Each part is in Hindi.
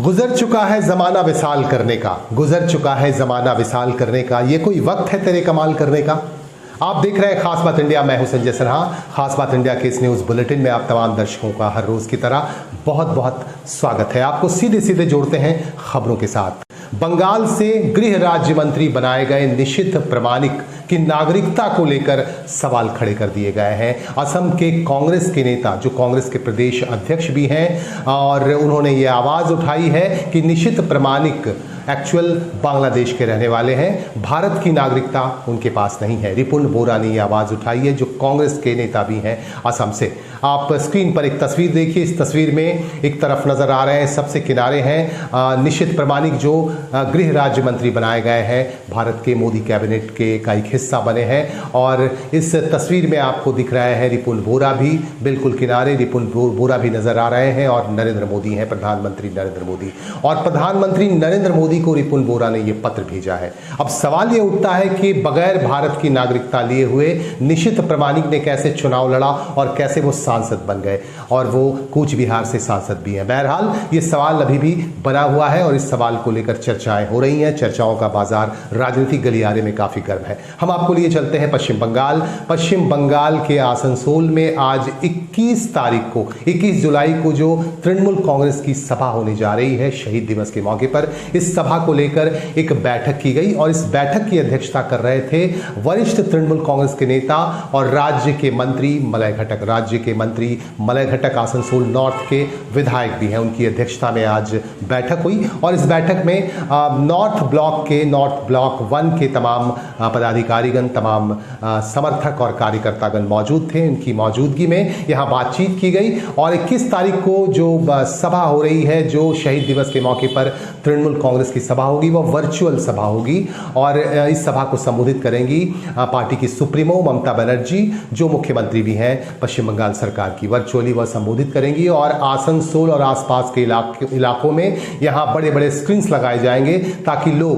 गुजर चुका है जमाना विसाल करने का, गुजर चुका है जमाना विसाल करने का, ये कोई वक्त है तेरे कमाल करने का। आप देख रहे हैं खास बात इंडिया, मैं हूं संजय सिन्हा। खास बात इंडिया के इस न्यूज बुलेटिन में आप तमाम दर्शकों का हर रोज की तरह बहुत बहुत स्वागत है। आपको सीधे सीधे जोड़ते हैं खबरों के साथ। बंगाल से गृह राज्य मंत्री बनाए गए निशित प्रामाणिक की नागरिकता को लेकर सवाल खड़े कर दिए गए हैं। असम के कांग्रेस के नेता, जो कांग्रेस के प्रदेश अध्यक्ष भी हैं, और उन्होंने ये आवाज उठाई है कि निशित प्रामाणिक एक्चुअल बांग्लादेश के रहने वाले हैं, भारत की नागरिकता उनके पास नहीं है। रिपुन बोरा ने ये आवाज उठाई है, जो कांग्रेस के नेता भी हैं असम से। आप स्क्रीन पर एक तस्वीर देखिए। इस तस्वीर में एक तरफ नजर आ रहे हैं, सबसे किनारे हैं निशित प्रामाणिक, जो गृह राज्य मंत्री बनाए गए हैं, भारत के मोदी कैबिनेट के का एक हिस्सा बने हैं। और इस तस्वीर में आपको दिख रहा है रिपुन बोरा भी बिल्कुल किनारे, रिपुन बोरा भी नजर आ रहे हैं, और नरेंद्र मोदी हैं, प्रधानमंत्री नरेंद्र मोदी। और प्रधानमंत्री नरेंद्र मोदी को रिपुन बोरा ने यह पत्र भेजा है। अब सवाल यह उठता है कि बगैर भारत की नागरिकता लिए हुए निशित प्रामाणिक ने कैसे चुनाव लड़ा और कैसे वो सांसद बन गए, और वो कूच बिहार से सांसद भी हैं। बहरहाल ये सवाल अभी भी बना हुआ है और इस सवाल को लेकर चर्चाएं हो रही हैं। चर्चाओं का बाजार राजनीतिक गलियारे में काफी गर्म है। हम आपको लिए चलते हैं पश्चिम बंगाल। पश्चिम बंगाल के आसनसोल में आज 21 जुलाई को जो तृणमूल कांग्रेस की सभा होने जा रही है, शहीद दिवस के मौके पर इस सभा को लेकर एक बैठक की गई, और इस बैठक की अध्यक्षता कर रहे थे वरिष्ठ तृणमूल कांग्रेस के नेता और राज्य के मंत्री मलय घटक आसनसोल नॉर्थ के विधायक भी हैं। उनकी अध्यक्षता में आज बैठक हुई, और इस बैठक में नॉर्थ ब्लॉक 1 के तमाम पदाधिकारीगण, तमाम समर्थक और कार्यकर्तागण मौजूद थे। उनकी मौजूदगी में यहां बातचीत की गई, और 21 तारीख को जो सभा हो रही है, जो शहीद दिवस के मौके पर तृणमूल कांग्रेस की सभा होगी, वह वर्चुअल सभा होगी, और इस सभा को संबोधित करेंगी पार्टी की सुप्रीमो ममता बनर्जी, जो मुख्यमंत्री भी हैं पश्चिम बंगाल सरकार की। वर्चुअली वह संबोधित करेंगी, और आसनसोल और आसपास के इलाकों में यहां बड़े बड़े स्क्रीन्स लगाए जाएंगे ताकि लोग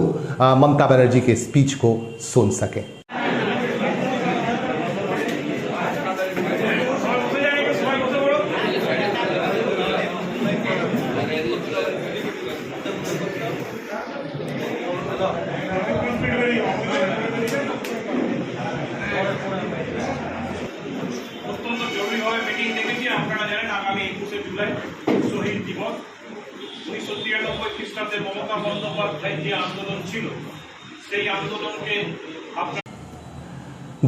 ममता बनर्जी के स्पीच को सुन सकें। আপনারা জানেন আগামী 21 জুলাই শহীদ দিবস। 1993 খ্রিস্টাব্দে মমতা বন্দ্যোপাধ্যায়ের যে আন্দোলন ছিল, সেই আন্দোলনকে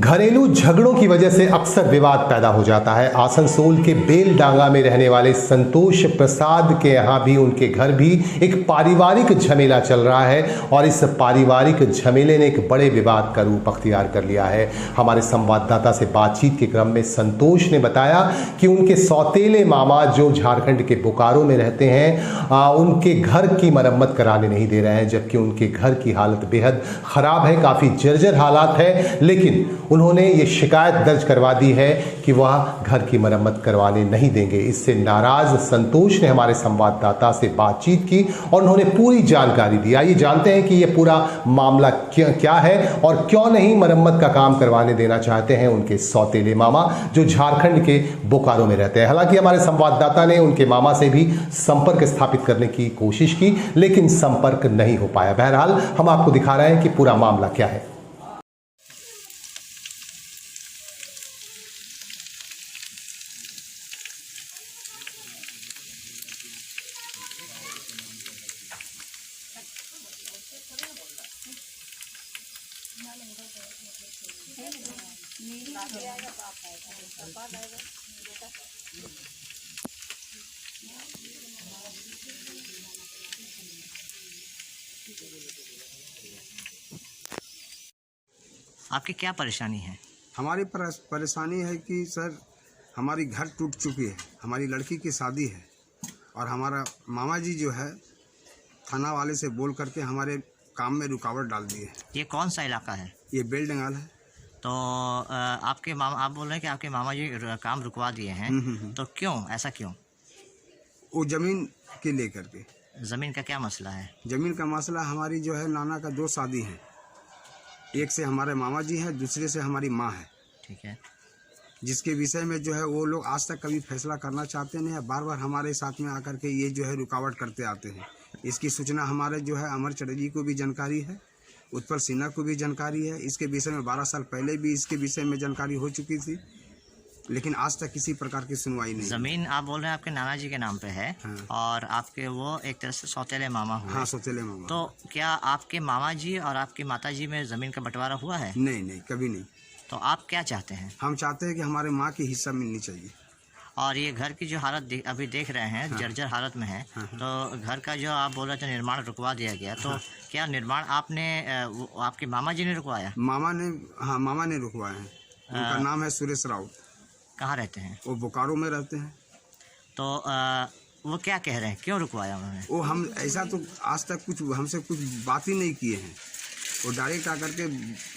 घरेलू झगड़ों की वजह से अक्सर विवाद पैदा हो जाता है। आसनसोल के बेलडांगा में रहने वाले संतोष प्रसाद के यहाँ भी, उनके घर भी एक पारिवारिक झमेला चल रहा है, और इस पारिवारिक झमेले ने एक बड़े विवाद का रूप अख्तियार कर लिया है। हमारे संवाददाता से बातचीत के क्रम में संतोष ने बताया कि उनके सौतेले मामा, जो झारखंड के बोकारो में रहते हैं, उनके घर की मरम्मत कराने नहीं दे रहे हैं, जबकि उनके घर की हालत बेहद खराब है, काफ़ी जर्जर हालात है। लेकिन उन्होंने ये शिकायत दर्ज करवा दी है कि वह घर की मरम्मत करवाने नहीं देंगे। इससे नाराज संतोष ने हमारे संवाददाता से बातचीत की, और उन्होंने पूरी जानकारी दी। आइए जानते हैं कि ये पूरा मामला क्या है और क्यों नहीं मरम्मत का काम करवाने देना चाहते हैं उनके सौतेले मामा, जो झारखंड के बोकारो में रहते हैं। हालांकि हमारे संवाददाता ने उनके मामा से भी संपर्क स्थापित करने की कोशिश की, लेकिन संपर्क नहीं हो पाया। बहरहाल हम आपको दिखा रहे हैं कि पूरा मामला क्या है। आपकी क्या परेशानी है? हमारी परेशानी है कि सर, हमारी घर टूट चुकी है, हमारी लड़की की शादी है, और हमारा मामा जी जो है थाना वाले से बोल करके हमारे काम में रुकावट डाल दी है। ये कौन सा इलाका है? ये बेलडंगाल है। तो आपके मामा, आप बोल रहे हैं कि आपके मामा जी काम रुकवा दिए हैं, तो क्यों, ऐसा क्यों? वो जमीन के लेकर के। ज़मीन का क्या मसला है? जमीन का मसला, हमारी जो है नाना का 2 शादी है, एक से हमारे मामा जी हैं, दूसरे से हमारी माँ है। ठीक है। जिसके विषय में जो है वो लोग आज तक कभी फैसला करना चाहते नहीं है, बार बार हमारे साथ में आकर के ये जो है रुकावट करते आते हैं इसकी सूचना हमारे जो है अमर चटर्जी को भी जानकारी है, उत्पल सिन्हा को भी जानकारी है। इसके विषय में 12 साल पहले भी इसके विषय में जानकारी हो चुकी थी, लेकिन आज तक किसी प्रकार की सुनवाई नहीं। जमीन आप बोल रहे हैं आपके नाना जी के नाम पे है। हाँ। और आपके वो एक तरह से सौतेले मामा हुए। हाँ, सौतेले मामा। तो क्या आपके मामा जी और आपकी माता जी में जमीन का बंटवारा हुआ है? नहीं, कभी नहीं। तो आप क्या चाहते हैं? हम चाहते हैं कि हमारे माँ की हिस्सा मिलनी चाहिए। और ये घर की जो हालत अभी देख रहे हैं, जर्जर हालत में है, तो घर का जो आप बोल रहे थे निर्माण रुकवा दिया गया, तो क्या निर्माण आपने आपके मामा जी ने रुकवाया? मामा ने रुकवाया है। उनका नाम है सुरेश राउत। कहाँ रहते हैं? वो बोकारो में रहते हैं। तो वो क्या कह रहे हैं, क्यों रुकवाया उन्होंने? वो हम ऐसा तो आज तक हमसे कुछ बात ही नहीं किए हैं। वो डायरेक्ट आकर के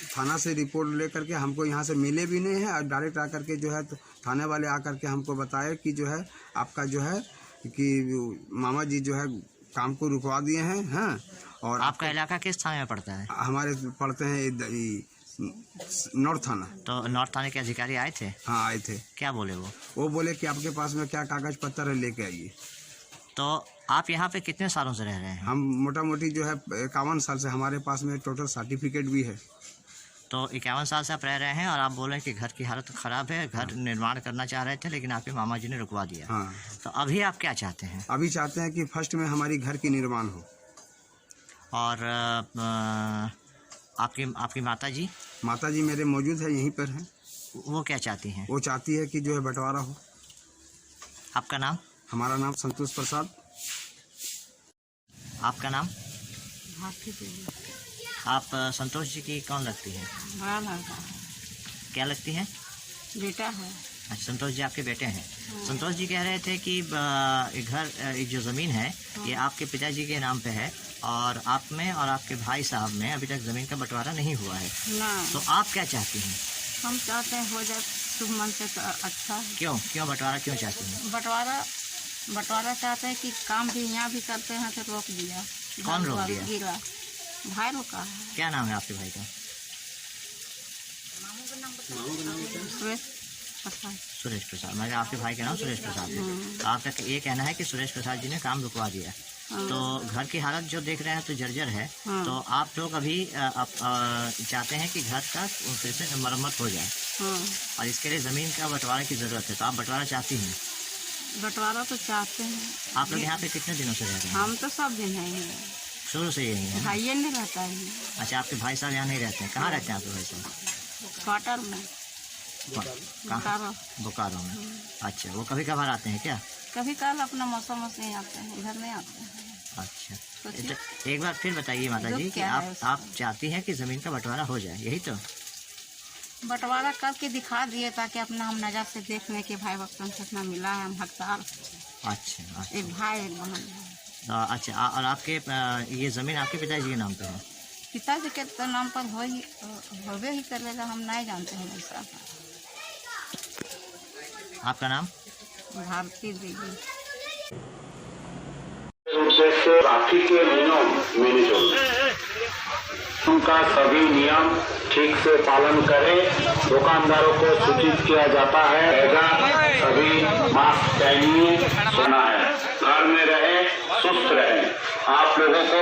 थाना से रिपोर्ट लेकर के हमको यहाँ से मिले भी नहीं है, और डायरेक्ट आकर के जो है तो थाने वाले आकर के हमको बताए कि जो है आपका जो है कि मामा जी जो है काम को रुकवा दिए हैं। हाँ, और आपका इलाका किस थाने में पड़ता है? हमारे पड़ते हैं नॉर्थ थाना। तो नॉर्थ थाने के अधिकारी आए थे? हाँ, आए थे। क्या बोले वो बोले कि आपके पास में क्या कागज पत्तर है लेके आइए। तो आप यहाँ पे कितने सालों से रह रहे हैं? हम मोटा मोटी जो है 51 साल से, हमारे पास में टोटल सर्टिफिकेट भी है। तो 51 साल से आप रह रहे हैं, और आप बोल रहे हैं कि घर की हालत खराब है, घर निर्माण करना चाह रहे थे लेकिन आपके मामा जी ने रुकवा दिया। हाँ। तो अभी आप क्या चाहते हैं? अभी चाहते हैं कि फर्स्ट में हमारी घर की निर्माण हो। और आपकी माता जी मेरे मौजूद है, यहीं पर हैं। वो क्या चाहती हैं? वो चाहती है कि जो है बंटवारा हो। आपका नाम? हमारा नाम संतोष प्रसाद। आपका नाम? आप संतोष जी की कौन लगती है? बड़ा लड़का है। क्या लगती हैं? बेटा है। अच्छा, संतोष जी आपके बेटे हैं। संतोष जी कह रहे थे कि ये जो ज़मीन है ये आपके पिताजी के नाम पे है, और आप में और आपके भाई साहब में अभी तक ज़मीन का बंटवारा नहीं हुआ है। ना, तो आप क्या चाहती हैं? हम चाहते हैं हो जाए शुभ मन से तो अच्छा है। क्यों बंटवारा क्यों चाहती हैं? बंटवारा चाहते हैं कि काम भी यहाँ भी करते हैं तो रोक दिया। कौन रोक दिया? गिरा भाई रोका है। क्या नाम है आपके भाई का? सुरेश प्रसाद। मतलब आपके भाई का नाम सुरेश प्रसाद है। तो आपका ये कहना है कि सुरेश प्रसाद जी ने काम रुकवा दिया। तो घर की हालत जो देख रहे हैं तो जर्जर है। तो आप लोग अभी चाहते हैं कि घर का फिर से मरम्मत हो जाए, और इसके लिए ज़मीन का बंटवारे की ज़रूरत है। तो आप बंटवारा चाहती हैं? बंटवारा तो चाहते हैं। आप लोग यहाँ पे कितने दिनों से रह रहे हैं? हम तो सब दिन हैं, शुरू से यही है? भाई नहीं रहता है। अच्छा, आपके भाई साहब यहाँ नहीं रहते हैं? कहाँ रहते हैं आपके भाई साहब? क्वार्टर में, बोकारो में। अच्छा, वो कभी कभार आते हैं क्या? कभी कल अपना मौसम से आते हैं, इधर नहीं आते हैं। अच्छा, तो एक बार फिर बताइए माता जी कि आप चाहती हैं कि ज़मीन का बंटवारा हो जाए, यही तो? बंटवारा करके दिखा दिए ताकि अपना हम नजर से देख लें कि भाई वक्त कितना मिला है, हम हकदार। अच्छा, एक भाई एक बहन। अच्छा, और आपके ये ज़मीन आपके पिताजी के नाम पे है? पिताजी के तो नाम पर होवे ही करेगा, हम नहीं जानते हैं ऐसा। आपका नाम? भारती देवी। उद्देश्य ट्रैफिक के नियम मेने उनका सभी नियम ठीक से पालन करें। दुकानदारों को सूचित किया जाता है सभी मास्क पहनिए, सोना है, घर में रहे, सुस्त रहे। आप लोगों को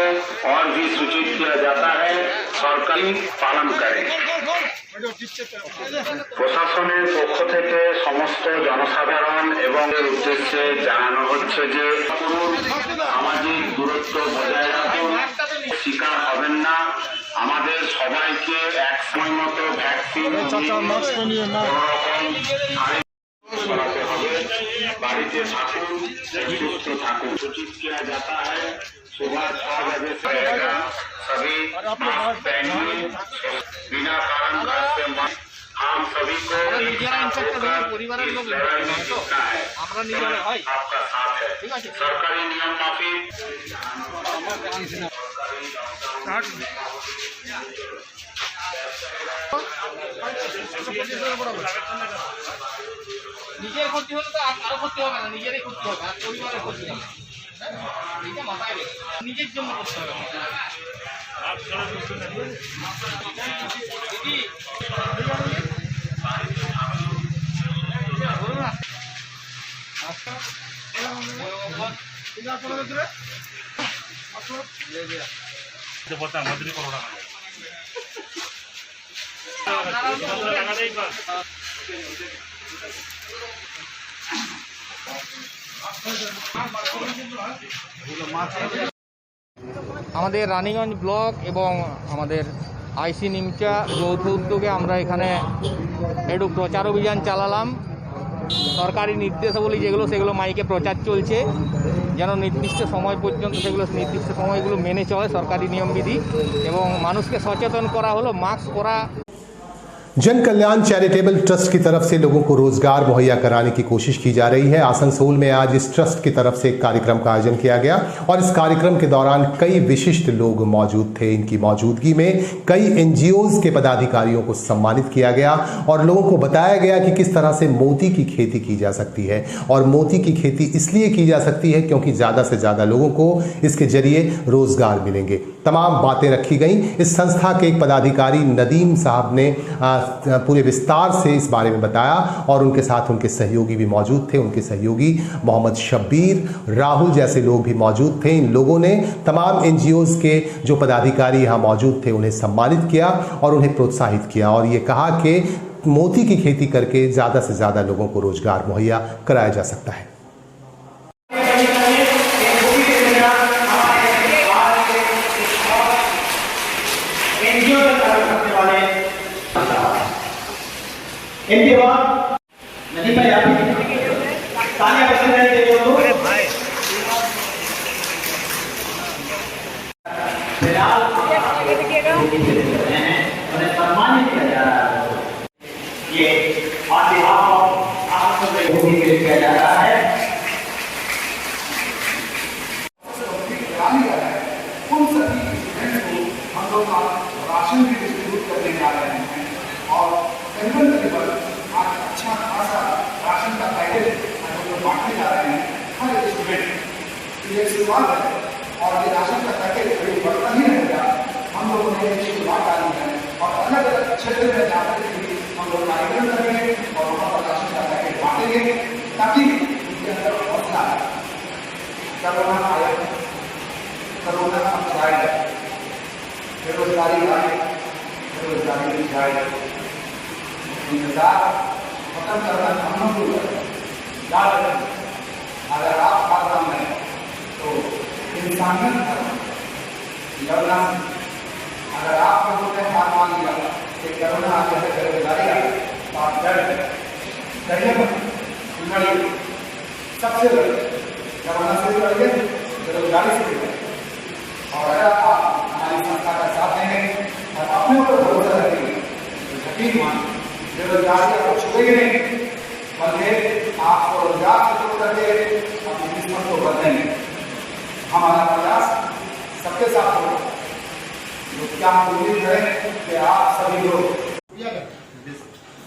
और भी सूचित किया जाता है सरकारी पालन करें। প্রশাসনের পক্ষ থেকে সমস্ত জনসাধারণ এবং এর উদ্দেশ্যে জানানো হচ্ছে যে সামাজিক দূরত্ব বজায় রাখুন, শিকার হবেন না। আমাদের সবাইকে এক সময় মতো ভ্যাকসিন করাতে হবে। বাড়িতে থাকুন, সুস্থ থাকুন। सूचित किया जाता है सुबह 6 बजे से रहेगा, सभी मास्क पहनिए, बिना कारण घर से मत। हम सभी को इस लड़ाई में जीतना है। आपका साथ है। सरकारी नियम माफी নিজের ক্ষতি হলে তো আরো ক্ষতি হবে না, নিজেরই ক্ষতি হবে, আর পরিবারের ক্ষতি হবে। এটা মাথায় রেখে নিজের জন্য করতে হবে। तो बोलता मजदूरी करोड़ा लगा दे एक बार। আমাদের রানীগঞ্জ ব্লক এবং আমাদের আইসি নিমচা যৌথ উদ্যোগে আমরা এখানে একটু প্রচার অভিযান চালালাম। সরকারি নির্দেশাবলী যেগুলো সেগুলো মাইকে প্রচার চলছে, যেন নির্দিষ্ট সময় পর্যন্ত সেগুলো নির্দিষ্ট সময়গুলো মেনে চলে সরকারি নিয়মবিধি, এবং মানুষকে সচেতন করা হলো মাস্ক পরা। जन कल्याण चैरिटेबल ट्रस्ट की तरफ से लोगों को रोजगार मुहैया कराने की कोशिश की जा रही है। आसनसोल में आज इस ट्रस्ट की तरफ से एक कार्यक्रम का आयोजन किया गया और इस कार्यक्रम के दौरान कई विशिष्ट लोग मौजूद थे। इनकी मौजूदगी में कई एनजीओज के पदाधिकारियों को सम्मानित किया गया और लोगों को बताया गया कि किस तरह से मोती की खेती की जा सकती है। और मोती की खेती इसलिए की जा सकती है क्योंकि ज़्यादा से ज़्यादा लोगों को इसके जरिए रोजगार मिलेंगे। तमाम बातें रखी गई। इस संस्था के एक पदाधिकारी नदीम साहब ने पूरे विस्तार से इस बारे में बताया और उनके साथ उनके सहयोगी भी मौजूद थे। उनके सहयोगी मोहम्मद शब्बीर, राहुल जैसे लोग भी मौजूद थे। इन लोगों ने तमाम एनजीओज के जो पदाधिकारी यहाँ मौजूद थे उन्हें सम्मानित किया और उन्हें प्रोत्साहित किया और ये कहा कि मोती की खेती करके ज़्यादा से ज़्यादा लोगों को रोजगार मुहैया कराया जा सकता है। इनके बाद नदी में जाती तालियां बजने के जो लोग फिलहाल उन्हें सम्मानित किया जा रहा है। ये किया जा रहा है। उन सभी हम लोग राशन भी डिस्ट्रीब्यूट करने जा रहे हैं और करीबन आज अच्छा खासा राशन का पैकेज हम लोग बांटने जा रहे हैं हर स्टूडेंट की। एक शुरुआत है और ये राशन का पैकेज कभी बढ़ता ही रहेगा। हम लोगों ने एक शुरुआत डाली है और अलग अलग क्षेत्र में जाकर भी हम लोग कार्यक्रम करेंगे और वहाँ पर राशन का पैकेज बांटेंगे ताकि उनके अंदर हौसला है। कोरोना आए, कोरोना हम जाए, बेरोजगारी आए, बेरोजगारी जाए, इंतजार खत्म करना हम लोग याद रखें। अगर आप खाता में तो इंसानियत लड़ना, अगर आप लोगों ने हार मान लिया कि कोरोना आगे से बेरोजगारी आई तो आप डर करिए लड़िए, सबसे लड़िए, कोरोना से भी लड़िए, बेरोजगारी से भी लड़िए। और अगर आप हमारी संस्था का साथ देंगे और अपने ऊपर भरोसा रखेंगे तो यकीन मान बेरोजगारी आपको छुएगी नहीं, बल्कि आपको रोजगार से शुरू करके अपनी किस्मत को बदलेंगे। हमारा प्रयास सबके साथ होगा। तो क्या हम उम्मीद करें कि आप सभी लोग।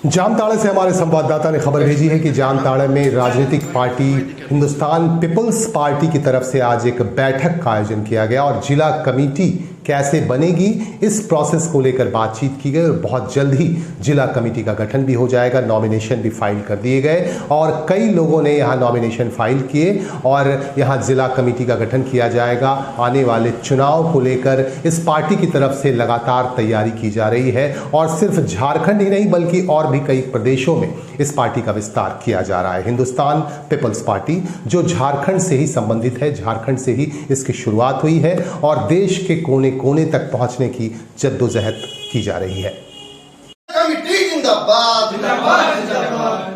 जामताड़ा से हमारे संवाददाता ने खबर भेजी है कि जामताड़ा में राजनीतिक पार्टी हिंदुस्तान पीपल्स पार्टी की तरफ से आज एक बैठक का आयोजन किया गया और जिला कमेटी कैसे बनेगी इस प्रोसेस को लेकर बातचीत की गई और बहुत जल्द ही जिला कमेटी का गठन भी हो जाएगा। नॉमिनेशन भी फाइल कर दिए गए और कई लोगों ने यहाँ नॉमिनेशन फाइल किए और यहाँ जिला कमेटी का गठन किया जाएगा। आने वाले चुनाव को लेकर इस पार्टी की तरफ से लगातार तैयारी की जा रही है और सिर्फ झारखंड ही नहीं बल्कि और भी कई प्रदेशों में इस पार्टी का विस्तार किया जा रहा है। हिंदुस्तान पीपल्स पार्टी जो झारखंड से ही संबंधित है, झारखंड से ही इसकी शुरुआत हुई है और देश के कोने कोने तक पहुंचने की जद्दोजहद की जा रही है। कमिटी जिंदाबाद जिंदाबाद जिंदाबाद।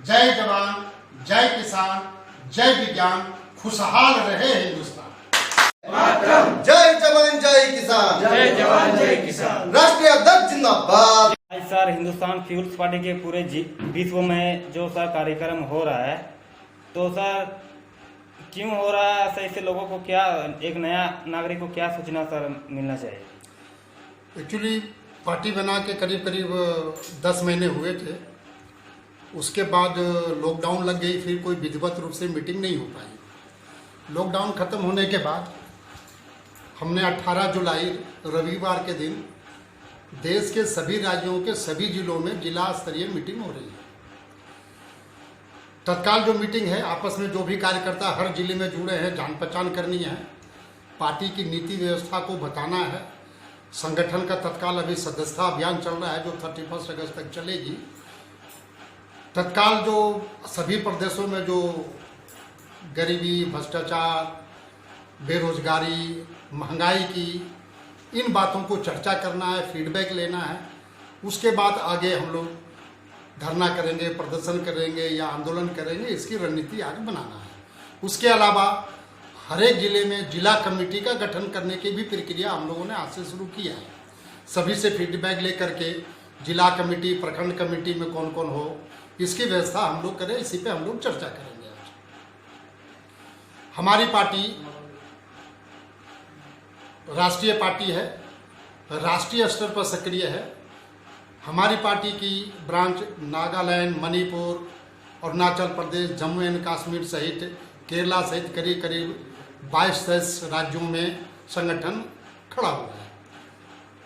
जय जवान, जय किसान, जय विज्ञान, खुशहाल रहे हिंदुस्तान। जय जवान, जय किसान, जय जवान, जय किसान। राष्ट्रीय अध्यक्ष जिंदाबाद। आज सर हिंदुस्तान पीपल्स पार्टी के पूरे विश्व में जो सर कार्यक्रम हो रहा है, तो सर क्यों हो रहा है ऐसे? इससे लोगों को क्या, एक नया नागरिक को क्या सूचना सर मिलना चाहिए? एक्चुअली पार्टी बना के करीब 10 महीने हुए थे उसके बाद लॉकडाउन लग गई, फिर कोई विधिवत रूप से मीटिंग नहीं हो पाई। लॉकडाउन खत्म होने के बाद हमने 18 जुलाई रविवार के दिन देश के सभी राज्यों के सभी जिलों में जिला स्तरीय मीटिंग हो रही है। तत्काल जो मीटिंग है, आपस में जो भी कार्यकर्ता हर जिले में जुड़े हैं, जान पहचान करनी है, पार्टी की नीति व्यवस्था को बताना है। संगठन का तत्काल अभी सदस्यता अभियान चल रहा है जो 31 अगस्त तक चलेगी। तत्काल जो सभी प्रदेशों में जो गरीबी, भ्रष्टाचार, बेरोजगारी, महंगाई की, इन बातों को चर्चा करना है, फीडबैक लेना है। उसके बाद आगे हम लोग धरना करेंगे, प्रदर्शन करेंगे या आंदोलन करेंगे, इसकी रणनीति आगे बनाना है। उसके अलावा हर एक जिले में जिला कमेटी का गठन करने की भी प्रक्रिया हम लोगों ने आज से शुरू किया है। सभी से फीडबैक लेकर के जिला कमेटी, प्रखंड कमेटी में कौन कौन हो, इसकी व्यवस्था हम लोग करें, इसी पे हम लोग चर्चा करेंगे। आज हमारी पार्टी राष्ट्रीय पार्टी है, राष्ट्रीय स्तर पर सक्रिय है। हमारी पार्टी की ब्रांच नागालैंड, मणिपुर, अरुणाचल प्रदेश, जम्मू एंड कश्मीर सहित केरला सहित करीब करीब 22 राज्यों में संगठन खड़ा हुआ है।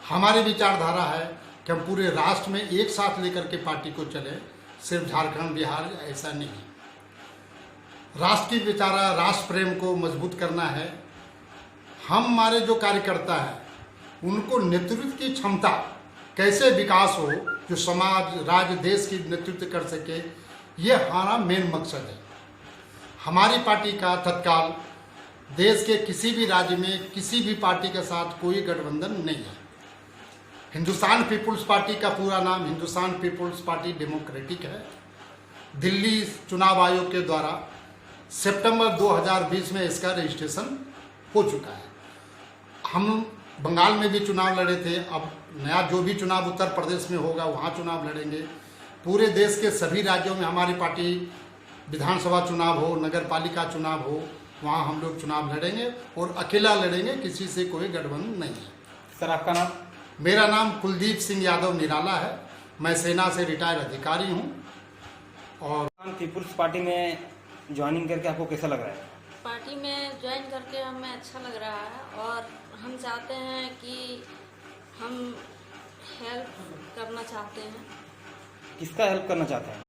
हमारी विचारधारा है कि हम पूरे राष्ट्र में एक साथ लेकर के पार्टी को चले, सिर्फ झारखंड, बिहार ऐसा नहीं। राष्ट्र की विचारा, राष्ट्र प्रेम को मजबूत करना है। हमारे जो कार्यकर्ता हैं उनको नेतृत्व की क्षमता, कैसे विकास हो, जो समाज, राज्य, देश की नेतृत्व कर सके, ये हमारा मेन मकसद है। हमारी पार्टी का तत्काल देश के किसी भी राज्य में किसी भी पार्टी के साथ कोई गठबंधन नहीं है। हिंदुस्तान पीपुल्स पार्टी का पूरा नाम हिंदुस्तान पीपुल्स पार्टी डेमोक्रेटिक है। दिल्ली चुनाव आयोग के द्वारा सितंबर 2020 में इसका रजिस्ट्रेशन हो चुका है। हम बंगाल में भी चुनाव लड़े थे, अब नया जो भी चुनाव उत्तर प्रदेश में होगा वहाँ चुनाव लड़ेंगे। पूरे देश के सभी राज्यों में हमारी पार्टी, विधानसभा चुनाव हो, नगर पालिका चुनाव हो, वहाँ हम लोग चुनाव लड़ेंगे और अकेला लड़ेंगे, किसी से कोई गठबंधन नहीं है। सर आपका नाम? मेरा नाम कुलदीप सिंह यादव निराला है। मैं सेना से रिटायर अधिकारी हूँ। और पीपुल्स पार्टी में ज्वाइनिंग करके आपको कैसा लग रहा है? पार्टी में ज्वाइन करके हमें अच्छा लग रहा है और हम चाहते हैं कि हम हेल्प करना चाहते हैं। किसका हेल्प करना चाहते हैं?